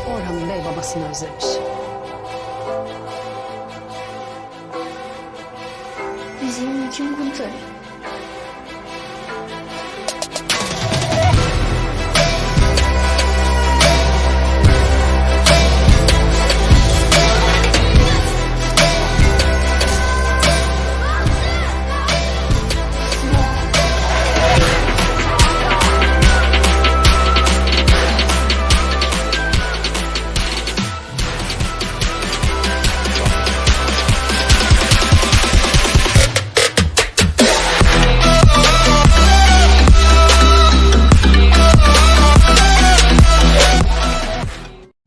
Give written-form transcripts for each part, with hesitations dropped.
Orhan'ın bey babasını özlemiş. Bizim kim kurtarır?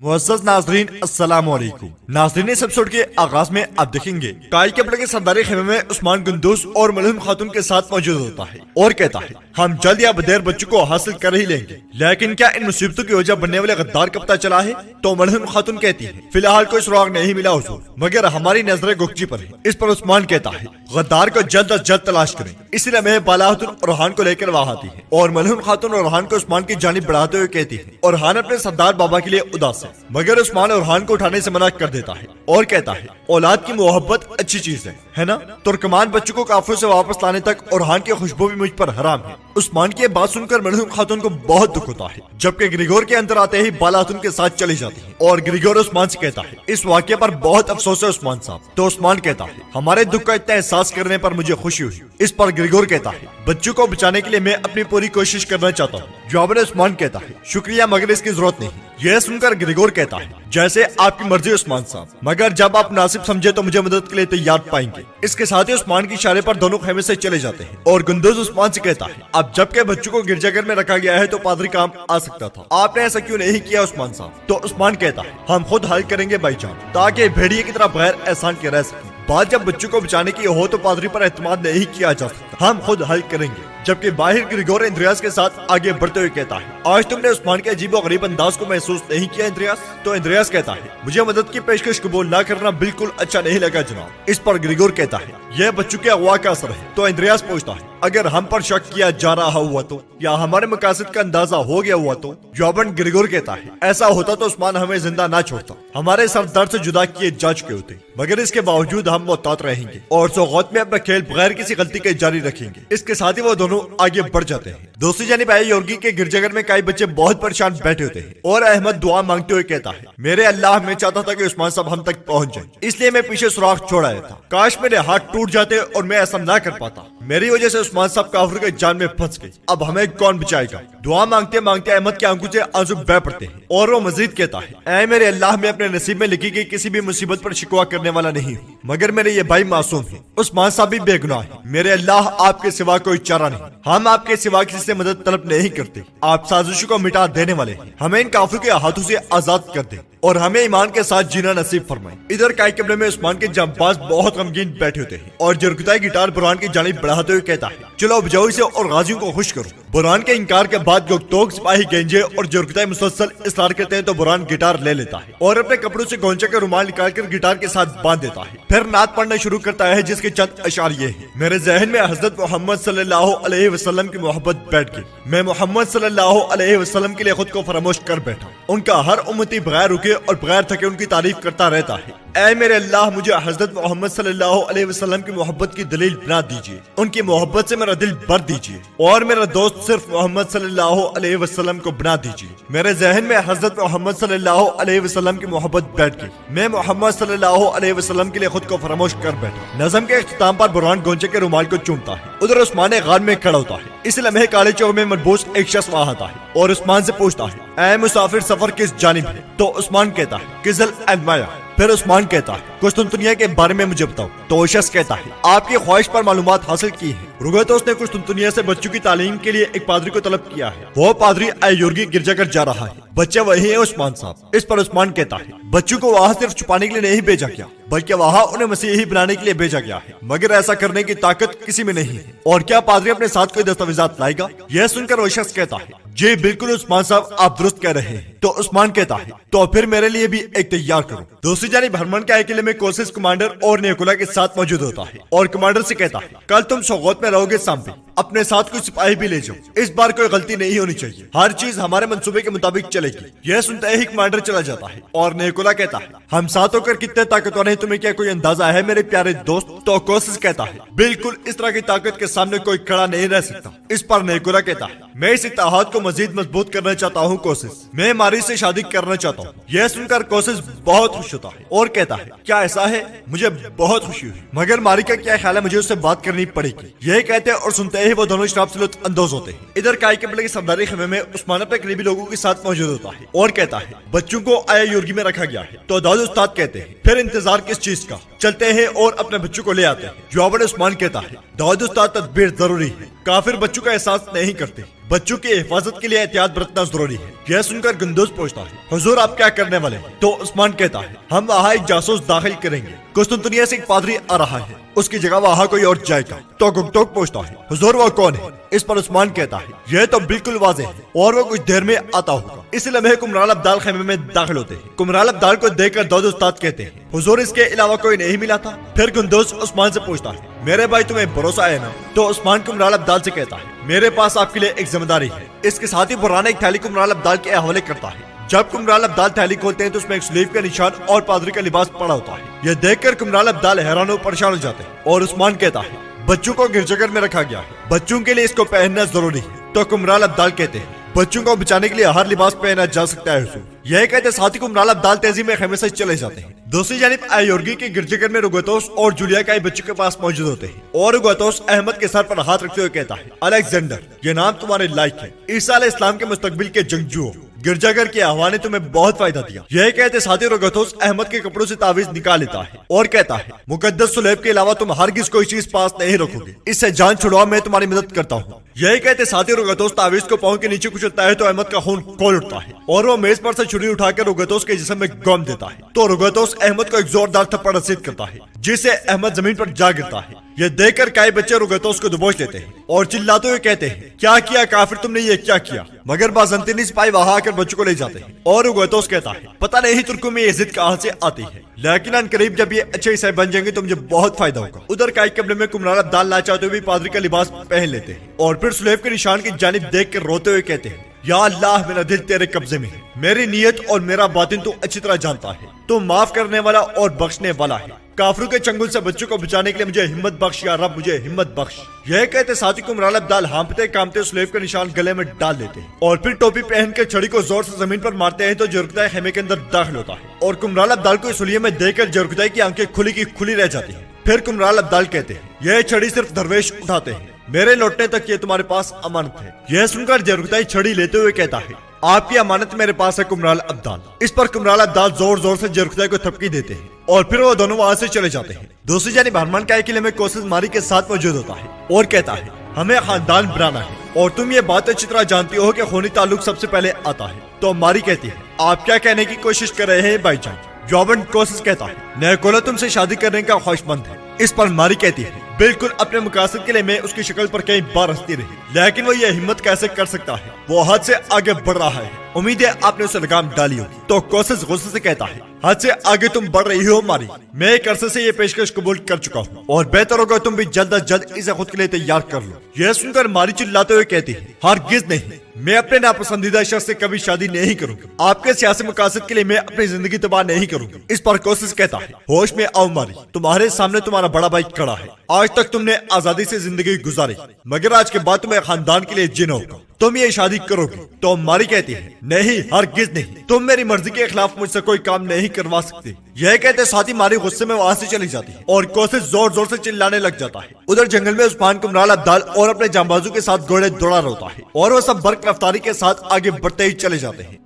मुअज़्ज़ज़ नाज़रीन अस्सलाम वालेकुम। नाज़रीन इस एपिसोड के आगाज में आप देखेंगे कायल के बड़े के सरदारी खेमे में उस्मान गुंदूस और मलहूम खातून के साथ मौजूद होता है और कहता है हम जल्द या बदेर बच्चों को हासिल कर ही लेंगे, लेकिन क्या इन मुसीबतों की वजह बनने वाले गद्दार का पता चला है? तो मलहूम खातून कहती है फिलहाल कोई सुराग नहीं मिला हुजूर, मगर हमारी नजरें गुकची पर है। इस पर उस्मान कहता है गद्दार को जल्द अज जल्द तलाश करें। इसी लम्हे बालाहतुन ओरहान को लेकर वहां आती है और मलहूम खातून ओरहान को उस्मान की जानिब बढ़ाते हुए कहती है ओरहान अपने सरदार बाबा के लिए उदास है, मगर उस्मान ओरहान को उठाने से मना कर देता है और कहता है औलाद की मोहब्बत अच्छी चीज है ना? तुर्कमान बच्चों को काफिरों से वापस लाने तक ओरहान की खुशबू भी मुझ पर हराम है। उस्मान की बात सुनकर मलहूम खातून को बहुत दुख होता है, जबकि ग्रिगोर के अंदर आते ही बालाहतुन के साथ चली जाती है और ग्रिगोर उस्मान से कहता है इस वाक्य पर बहुत अफसोस है उस्मान साहब। तो उस्मान कहता है हमारे दुख का इतना एहसास करने पर मुझे खुशी हुई। इस पर ग्रिगोर कहता है बच्चों को बचाने के लिए मैं अपनी पूरी कोशिश करना चाहता हूँ। जवाब में उस्मान कहता है शुक्रिया, मगर इसकी जरूरत नहीं। यह सुनकर ग्रिगोर कहता है जैसे आपकी मर्जी उस्मान साहब, मगर जब आप मुनासिब समझे तो मुझे मदद के लिए तैयार पाएंगे। इसके साथ ही उस्मान की इशारे पर दोनों खेमे से चले जाते हैं और गुंदूज उस्मान से कहता है अब जबकि बच्चों को गिरजाघर में रखा गया है तो पादरी काम आ सकता था, आपने ऐसा क्यों नहीं किया उस्मान साहब? तो उस्मान कहता है हम खुद हल करेंगे भाईजान, ताकि भेड़िए की तरह बगैर एहसान के रह सकें। बात जब बच्चों को बचाने की हो तो पादरी पर एतमाद नहीं किया जा सकता, हम खुद हल करेंगे। जबकि बाहर ग्रिगोर इंद्रियास के साथ आगे बढ़ते हुए कहता है आज तुमने उस्मान के अजीब और गरीब अंदाज को महसूस नहीं किया इंद्रियास? तो इंद्रियास कहता है मुझे मदद की पेशकश कबूल ना करना बिल्कुल अच्छा नहीं लगा जनाब। इस पर ग्रिगोर कहता है यह बच्चों के अगवा का असर है। तो इंद्रियास पूछता है अगर हम पर शक किया जा रहा हुआ तो, या हमारे मकासद का अंदाजा हो गया हुआ तो? जवाबन ग्रिगोर कहता है ऐसा होता तो उस्मान हमें जिंदा ना छोड़ता, हमारे सरदार से जुदा किए जा चुके होते, मगर इसके बावजूद हम मोहतात रहेंगे और सौगात में अपना खेल बगैर किसी गलती के जारी रखेंगे। इसके साथ ही वो दोनों आगे बढ़ जाते हैं। दूसरी जानिब आई योर्गी के गिरजाघर में कई बच्चे बहुत परेशान बैठे होते हैं और अहमद दुआ मांगते हुए कहता है मेरे अल्लाह, मैं चाहता था कि उस्मान साहब हम तक पहुंच जाए, इसलिए मैं पीछे सुराख छोड़ आया था। काश मेरे हाथ टूट जाते और मैं ऐसा ना कर पाता, मेरी वजह से उस्मान साहब काफिर के जान में फंस गए, अब हमें कौन बचाएगा? दुआ मांगते मांगते अहमद के आंखों से आंसू बह पड़ते हैं और वो मजीद कहता है ऐ मेरे अल्लाह, मैं अपने नसीब में लिखी गई किसी भी मुसीबत पर शिकवा करने वाला नहीं हूँ, मगर मेरे ये भाई मासूम है, उस्मान साहब भी बेगुनाह है। मेरे अल्लाह, आपके सिवा कोई चारा नहीं, हम आपके सिवा किसी से मदद तलब नहीं करते, आप साजिशों को मिटा देने वाले हैं, हमें इन काफिरों के हाथों से आजाद कर दे और हमें ईमान के साथ जीना नसीब फरमाए। इधर काई कमरे में उस्मान के जांबाज बहुत गमगीन बैठे होते हैं और जरगुताई गिटार बुरहान की जानिब बढ़ाते हुए कहता है चलो बजाओ इसे और गाजियों को खुश करो। बुरहान के इनकार के बाद गोगतोग सिपाही गेंजे और जरगुताई मुसलसल इसरार करते हैं तो बुरहान गिटार ले लेता है और अपने कपड़ों से गोंचे के रुमाल निकालकर गिटार के साथ बांध देता है। फिर नात पढ़ना शुरू करता है जिसके चंद अशार ये हैं मेरे जहन में हजरत मोहम्मद सल्लल्लाहु अलैहि वसल्लम की मोहब्बत बैठ गई, मैं मोहम्मद सल्लल्लाहु अलैहि वसल्लम के लिए खुद को फरामोश कर बैठा, उनका हर उम्मती बगैर रुके और बगैर थके उनकी तारीफ करता रहता है। ऐ मेरे अल्लाह, मुझे हजरत मोहम्मद सल्लल्लाहु अलैहि वसल्लम की मोहब्बत की दलील बना दीजिए, उनकी मोहब्बत से मेरा दिल भर दीजिए और मेरा दोस्त सिर्फ मोहम्मद सल्लल्लाहु अलैहि वसल्लम को बना दीजिए। मेरे जहन में हजरत मोहम्मद सल्लल्लाहु अलैहि वसल्लम की मोहब्बत बैठ गई, मैं मोहम्मद सल्लल्लाहु अलैहि वसल्लम के लिए खुद को फरामोश कर बैठा। नज़म के इख्तिताम पर बुरहान गोंचे के रुमाल को चूमता है। उधर उस्मान गान में खड़ा होता है। इस लम्हे काले चौक में मलबूस एक शख्स वहां आता है और उस्मान से पूछता है ऐ मुसाफिर, सफर किस जानिब है? तो उस्मान कहता है किज़ल अलमाया। फिर उस्मान कहता है कुस्तुनतुनिया के बारे में मुझे बताओ। तो वो शख्स कहता है आपकी ख्वाहिश पर मालूमात हासिल की है, रुगो तो उसने कुस्तुनतुनिया से बच्चों की तालीम के लिए एक पादरी को तलब किया है, वो पादरी अयोर्गी गिरजाघर जा रहा है, बच्चे वही है उस्मान साहब। इस पर उस्मान कहता है बच्चों को वहाँ सिर्फ छुपाने के लिए नहीं भेजा गया, बल्कि वहाँ उन्हें मसीही बनाने के लिए भेजा गया है, मगर ऐसा करने की ताकत किसी में नहीं है। और क्या पादरी अपने साथ कोई दस्तावेजात लाएगा? यह सुनकर वो शख्स कहता है जी बिल्कुल उस्मान साहब, आप दुरुस्त कह रहे हैं। تو عثمان کہتا ہے تو پھر میرے لیے بھی ایک تیار کرو۔ دوسری جانب ہرمن کے قلعے میں کوسس کمانڈر اور نیکولا کے ساتھ موجود ہوتا ہے اور کمانڈر سے کہتا ہے کل تم سوغوت میں رہو گے سامپی، اپنے ساتھ کوئی سپاہی بھی لے جاؤ، اس بار کوئی غلطی نہیں ہونی چاہیے، ہر چیز ہمارے منصوبے کے مطابق چلے گی۔ یہ سنتے ہی کمانڈر چلا جاتا ہے اور نیکولا کہتا ہے ہم ساتھ ہو کر کتنے طاقتور ہیں تمہیں کیا کوئی اندازہ ہے میرے پیارے دوست؟ تو کوسس کہتا ہے بالکل اس طرح کی طاقت کے سامنے کوئی کھڑا نہیں رہ سکتا۔ اس پر نیکولا کہتا ہے میں اس اتحاد کو مزید مضبوط کرنا چاہتا ہوں کوسس، میں ماری سے شادی کرنا چاہتا ہوں۔ یہ سن کر کوسس بہت خوش ہوتا ہے اور کہتا ہے کیا ایسا ہے؟ مجھے بہت خوشی ہوئی، مگر ماری کا کیا خیال ہے؟ مجھے اس سے بات کرنی پڑے گی۔ یہ کہتے ہیں اور سنتے ہی وہ دونوں شراب سے لطف اندوز ہوتے ہیں۔ ادھر کائی قبیلے کے سرداری خیمے میں عثمان اپنے قریبی لوگوں کے ساتھ موجود ہوتا ہے اور کہتا ہے بچوں کو آیا یورگی میں رکھا گیا ہے۔ تو داؤد استاد کہتے ہیں پھر انتظار کس چیز کا، چلتے ہیں اور اپنے بچوں کو لے آتے ہیں۔ جواباً عثمان کہتا ہے داؤد استاد تدبیر ضروری ہے، کافر بچوں کا احساس نہیں کرتے، بچوں کی حفاظت کے لیے احتیاط برتنا ضروری ہے۔ یہ سن کر گندوز پوچھتا ہے حضور آپ کیا کرنے والے ہیں؟ تو عثمان کہتا ہے ہم وہاں ایک جاسوس داخل کریں گے، قسطنطنیہ سے ایک پادری آ رہا ہے، اس کی جگہ وہاں کوئی اور جائے گا۔ تو گکتوک پوچھتا ہے حضور وہ کون ہے؟ اس پر عثمان کہتا ہے یہ تو بالکل واضح ہے اور وہ کچھ دیر میں آتا ہوگا۔ اسی لمحے کمرال ابدال خیمے میں داخل ہوتے ہیں۔ کمرال ابدال کو دیکھ کر داؤد استاد کہتے ہیں حضور اس کے علاوہ کوئی نہیں ملا تھا؟ پھر گندوز عثمان سے پوچھتا ہے میرے بھائی تمہیں بھروسہ ہے نا؟ تو عثمان کمرال ابدال سے کہتا ہے میرے پاس آپ کے لیے ایک ذمہ داری ہے۔ اس کے ساتھ ہی برہان ایک تھیلی کمرال ابدال کے حوالے کرتا ہے۔ جب کمرال ابدال تھیلی کھولتے ہیں تو اس میں ایک سلیب کا نشان اور پادری کا لباس پڑا ہوتا ہے۔ یہ دیکھ کر کمرال ابدال حیران و پریشان ہو جاتے ہیں اور عثمان کہتا ہے بچوں کو گرجا گھر میں رکھا گیا ہے، بچوں کے لیے اس کو پہننا ضروری ہے۔ تو کمرال ابدال کہتے ہیں بچوں کو بچانے کے لیے ہر لباس پہنا جا سکتا ہے حضور۔ یہ کہتے ساتھی کمرال ابدال تیزی میں خیمے سے چلے جاتے ہیں۔ دوسری جانب ایورگی کے گرجا گھر میں روگوتوس اور جولیا کا بچوں کے پاس موجود ہوتے ہیں اور روگوتوس احمد کے سر پر ہاتھ رکھتے ہوئے کہتا ہے الیگزینڈر یہ نام تمہارے لائق ہے، عیسیٰ علیہ السلام کے مستقبل کے جنگجو، گرجا گھر کی آہوا نے تمہیں بہت فائدہ دیا۔ یہ کہتے ساتھی روگوتوس احمد کے کپڑوں سے تعویذ نکال لیتا ہے اور کہتا ہے مقدس سلیب کے علاوہ تم ہرگز کوئی چیز پاس نہیں رکھو گے، اس سے جان چھڑواؤ، میں تمہاری مدد کرتا ہوں۔ یہی کہتے ساتھی روگوتوس تعویذ کو پاؤں کے نیچے کچلتا ہے تو احمد کا خون کھول اٹھتا ہے اور وہ میز پر سے چھری اٹھا کر روگوتوس کے جسم میں گم دیتا ہے۔ تو روگوتوس احمد کو ایک زوردار تھپڑ رسید کرتا ہے جس سے احمد زمین پر جا گرتا ہے۔ یہ دیکھ کر کئی بچے روگوتوس کو دبوچ لیتے ہیں اور چلاتے ہوئے کہتے ہیں کیا کیا کافر تم نے یہ کیا کیا؟ مگر بازنطینی سپاہی وہاں آ کر بچوں کو لے جاتے ہیں اور روگوتوس کہتا ہے پتہ نہیں ترکوں میں یہ ضد کہاں سے آتی ہے، لیکن ان قریب جب یہ اچھے عیسائی بن جائیں گے تو مجھے بہت فائدہ ہوگا۔ ادھر کائی قبیلے میں کمرال ابدال نہ چاہتے ہوئے پادری کا لباس پہن لیتے ہیں اور پھر سلیب کے نشان کی جانب دیکھ کر روتے ہوئے کہتے ہیں یا اللہ میرا دل تیرے قبضے میں ہے، میری نیت اور میرا باطن تو اچھی طرح جانتا ہے، تو معاف کرنے والا اور بخشنے والا ہے، کافروں کے چنگل سے بچوں کو بچانے کے لیے مجھے ہمت بخش یا رب، مجھے ہمت بخش۔ یہ کہتے ساتھی کمرال ابدال ہانپتے کامتے سلیب کا نشان گلے میں ڈال دیتے ہیں اور پھر ٹوپی پہن کے چھڑی کو زور سے زمین پر مارتے ہیں تو جرگدائی خیمے کے اندر داخل ہوتا ہے اور کمرال ابدال کو اس سلیے میں دیکھ کر جرگدائی کی آنکھیں کھلی کی کھلی رہ جاتی ہیں۔ پھر کمرال ابدال کہتے ہیں یہ چھڑی صرف درویش اٹھاتے ہیں، میرے لوٹنے تک یہ تمہارے پاس امانت ہے۔ یہ سن کر جرگدائی چھڑی لیتے ہوئے کہتا ہے آپ کی امانت میرے پاس ہے کمرال ابدال۔ اس پر کمرال ابدال زور زور سے جرگدائی کو تھپکی دیتے ہیں اور پھر وہ دونوں وہاں سے چلے جاتے ہیں۔ دوسری جانب ہرمان کے قلعے میں کوسس ماری کے ساتھ موجود ہوتا ہے اور کہتا ہے ہمیں خاندان بنانا ہے اور تم یہ بات اچھی طرح جانتی ہو کہ خونی تعلق سب سے پہلے آتا ہے۔ تو ماری کہتی ہے آپ کیا کہنے کی کوشش کر رہے ہیں بھائی جان؟ جواباً کوسس کہتا ہے نیکولا تم سے شادی کرنے کا خواہش مند ہے۔ اس پر ماری کہتی ہے بالکل اپنے مقاصد کے لیے میں اس کی شکل پر کئی بار ہنستی رہی، لیکن وہ یہ ہمت کیسے کر سکتا ہے؟ وہ حد سے آگے بڑھ رہا ہے، امید ہے آپ نے اسے لگام ڈالی ہوگی۔ تو کوسس غصے سے کہتا ہے حد سے آگے تم بڑھ رہی ہو ماری، میں ایک عرصے سے یہ پیشکش قبول کر چکا ہوں اور بہتر ہوگا تم بھی جلد از جلد اسے خود کے لیے تیار کر لو۔ یہ سن کر ماری چلاتے ہوئے کہتی ہے ہرگز نہیں، میں اپنے ناپسندیدہ شخص سے کبھی شادی نہیں کروں گی، آپ کے سیاسی مقاصد کے لیے میں اپنی زندگی تباہ نہیں کروں گی۔ اس پر کوسس کہتا ہے ہوش میں آؤ ماری، تمہارے سامنے تمہارا بڑا بھائی کھڑا ہے، آج تک تم نے آزادی سے زندگی گزاری مگر آج کے بعد تمہیں خاندان کے لیے جینا ہوگا، تم یہ شادی کرو گی۔ تو ماری کہتی ہے نہیں ہرگز نہیں، تم میری مرضی کے خلاف مجھ سے کوئی کام نہیں کروا سکتے۔ یہ کہتے ساتھی ماری غصے میں وہاں سے چلی جاتی ہے اور کوسس زور زور سے چلانے لگ جاتا ہے۔ ادھر جنگل میں عثمان کمرال ابدال اور اپنے جانبازوں کے ساتھ گھوڑے دوڑا ہوتا ہے اور وہ سب برق رفتاری کے ساتھ آگے بڑھتے ہی چلے جاتے ہیں۔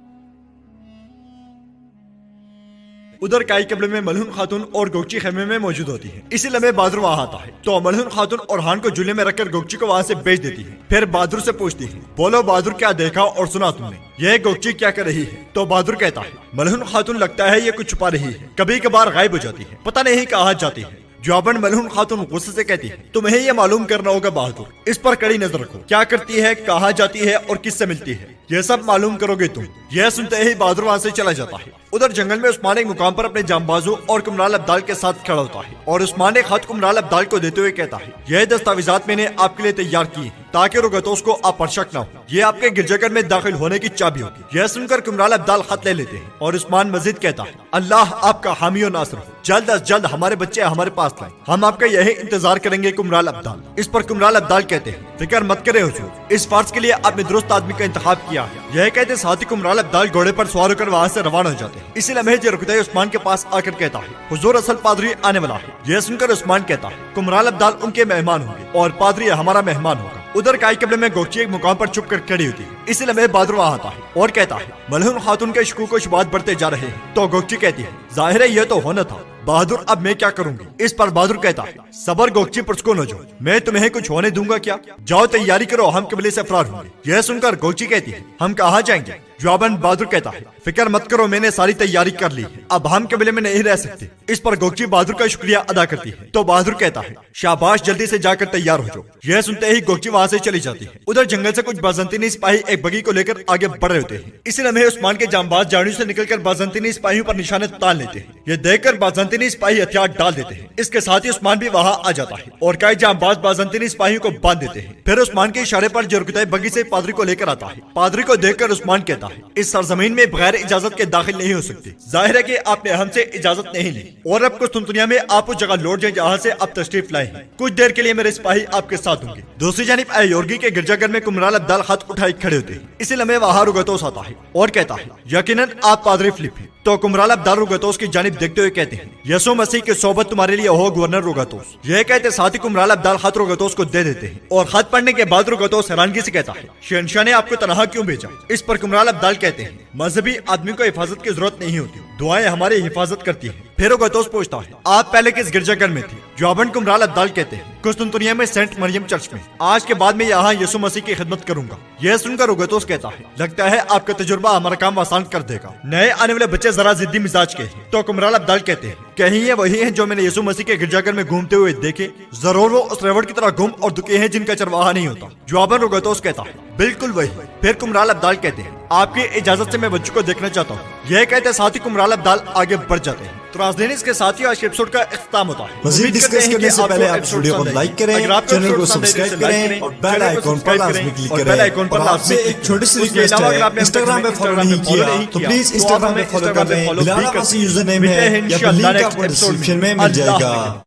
ادھر کائی قبیلے میں ملہون خاتون اور گوگچی خیمے میں موجود ہوتی ہے۔ اسی لمحے بہادر وہاں آتا ہے تو ملہون خاتون اورحان کو جھولے میں رکھ کر گوگچی کو وہاں سے بیچ دیتی ہے۔ پھر بہادر سے پوچھتی ہے بولو بہادر کیا دیکھا اور سنا تم نے؟ یہ گوگچی کیا کر رہی ہے؟ تو بہادر کہتا ہے ملہون خاتون لگتا ہے یہ کچھ چھپا رہی ہے، کبھی کبھار غائب ہو جاتی ہے، پتہ نہیں کہاں جاتی ہے۔ جواباً ملہون خاتون غصے سے کہتی ہے تمہیں یہ معلوم کرنا ہوگا بہادر، اس پر کڑی نظر رکھو، کیا کرتی ہے، کہاں جاتی ہے اور کس سے ملتی ہے۔ ये सब मालूम करोगे तुम। यह सुनते ही बहादुर वहाँ से चला जाता है। उधर जंगल में उस्मान एक मुकाम पर अपने जांबाजों और कुमराल अब्दाल के साथ खड़ा होता है और उस्मान एक खत कुमराल अब्दाल को देते हुए कहता है, यह दस्तावेजात मैंने आपके लिए तैयार किए हैं ताकि रुगतोस को आप पर शक न हो। ये आपके गिरजाघर में दाखिल होने की चाबी होगी। यह सुनकर कुमराल अब्दाल खत ले लेते हैं और उस्मान मजीद कहता है, अल्लाह आपका हामी और नासर हो, जल्द अज जल्द हमारे बच्चे हमारे पास लाएं, हम आपका यही इंतजार करेंगे कुमराल अब्दाल। इस पर कुमराल अब्दाल कहते हैं, फिक्र मत करें हुजूर, इस फर्ज के लिए आपने दुरुस्त आदमी का इंतखाब किया है। यह कहते साथ ही कुमराल अब्दाल घोड़े पर सवार होकर वहाँ से रवाना हो जाते हैं। इसी लम्हे रुकते उस्मान के पास आकर कहता है, हुजूर असल पादरी आने वाला है। यह सुनकर उस्मान कहता है, कुमराल अब्दाल उनके मेहमान होंगे और पादरी हमारा मेहमान होगा। उधर काई कबले में गोगची एक मुकाम पर चुप कर खड़ी होती है। इसी लम्हे बहादुर वहाँ आता है और कहता है, मलहून खातून के शकूक व शुबात बढ़ते जा रहे हैं। तो गोगची कहती है, जाहिर है यह तो होना था बहादुर, अब मैं क्या करूंगी। इस पर बहादुर कहता है, सबर गोगची पुरस्कुन हो जाओ, मैं तुम्हें कुछ होने दूंगा क्या, जाओ तैयारी करो, हम कबीले से फरार होंगे। यह सुनकर गोगची कहती है, हम कहाँ जाएंगे। जवाबन बहादुर कहता है, फिक्र मत करो, मैंने सारी तैयारी कर ली है, अब हम कबीले में नहीं रह सकते। इस पर गोगची बहादुर का शुक्रिया अदा करती है। तो बहादुर कहता है, शाबाश, जल्दी से जाकर तैयार हो जाओ। यह सुनते ही गोगची वहाँ से चली जाती है। उधर जंगल से कुछ बाज़ंतीनी सिपाही एक बगी को लेकर आगे बढ़ रहे होते हैं। इसी लम्हे उस्मान के जांबाज झाड़ियों से निकलकर बाज़ंतीनी सिपाहियों पर निशाने तान लेते हैं। यह देखकर बाज़ंतीनी सिपाही हथियार डाल देते हैं। इसके साथ ही उस्मान भी वहाँ आ जाता है और कई जांबाज बाज़ंतीनी सिपाहियों को बांध देते हैं। फिर उस्मान के इशारे पर जुर्गताई बगी से पादरी को लेकर आता है। पादरी को देखकर उस्मान कहता है, इस सरजमीन में बगैर इजाजत के दाखिल नहीं हो सकते। जाहिर है कि आपने हमसे इजाजत नहीं ली और अब कुछ दुनिया में आप उस जगह लौट जाएं जहाँ से आप तशरीफ लाए हैं। कुछ देर के लिए मेरे सिपाही आपके साथ होंगे। दूसरी जानिब अयोर्गी के गिरजाघर में कुमराल अब्दाल खत उठाए खड़े होते हैं। इसी लम्हे वहाँ रुगतोस आता है और कहता है, यकीनन आप पादरी फिलिप हैं। तो कुमराल अब्दाल रुगतोस की जानिब देखते हुए कहते हैं, यसु मसीह की सोबत तुम्हारे लिए हो गवर्नर रुगतोस। यह कहते साथ ही कुमराल अब्दाल खत रुगतोस को दे देते हैं और खत पढ़ने के बाद रुगतोस हैरानगी से कहता है, शहंशाह ने आपको तनहा क्यों भेजा। इस पर कुमराल अब्दाल कहते हैं, मजहबी आदमी को हिफाजत की जरूरत नहीं होती, दुआएं हमारी हिफाजत करती है। फिर रुगतोस पूछता है, आप पहले किस गिरजाघर में थी। जवाबन कुमराल अब्दाल कहते हैं, कुस्तुनतुनिया में सेंट मरियम चर्च में। आज के बाद मैं यहाँ यसु मसीह की खिदमत करूंगा। यह सुनकर रुगतोस कहता है, लगता है आपका तजुर्बा हमारा काम आसान कर देगा। नए आने वाले बच्चे जरा जिद्दी मिजाज के हैं। तो कुमराल अब्दाल कहते हैं, कहीं ये वही हैं जो मैंने यसु मसीह के गिरजाघर में घूमते हुए देखे। जरूर वो उस रेवड़ की तरह गुम और दुखे हैं जिनका चरवाहा नहीं होता। जवाबन रुगतोस कहता है, बिल्कुल वही। फिर कुमराल अब्दाल कहते हैं, आपकी इजाजत से मैं बच्चों को देखना चाहता हूँ। यह कहते साथ ही कुमराल अब्दाल आगे बढ़ जाते हैं। तो नाज़रीन, इसके साथ ही आज के एपिसोड का इख्तिताम होता है। मज़ीद डिस्कस करने से पहले आप वीडियो को लाइक करें, चैनल को सब्सक्राइब करें और बेल आइकॉन पर लाजमी क्लिक करें। और आपसे एक छोटी सी रिक्वेस्ट है, इंस्टाग्राम पे फॉलो नहीं किया तो प्लीज इंस्टाग्राम पे फॉलो कर लें। बिलाल यूजर नेम है या लिंक आपको डिस्क्रिप्शन में मिल जाएगा।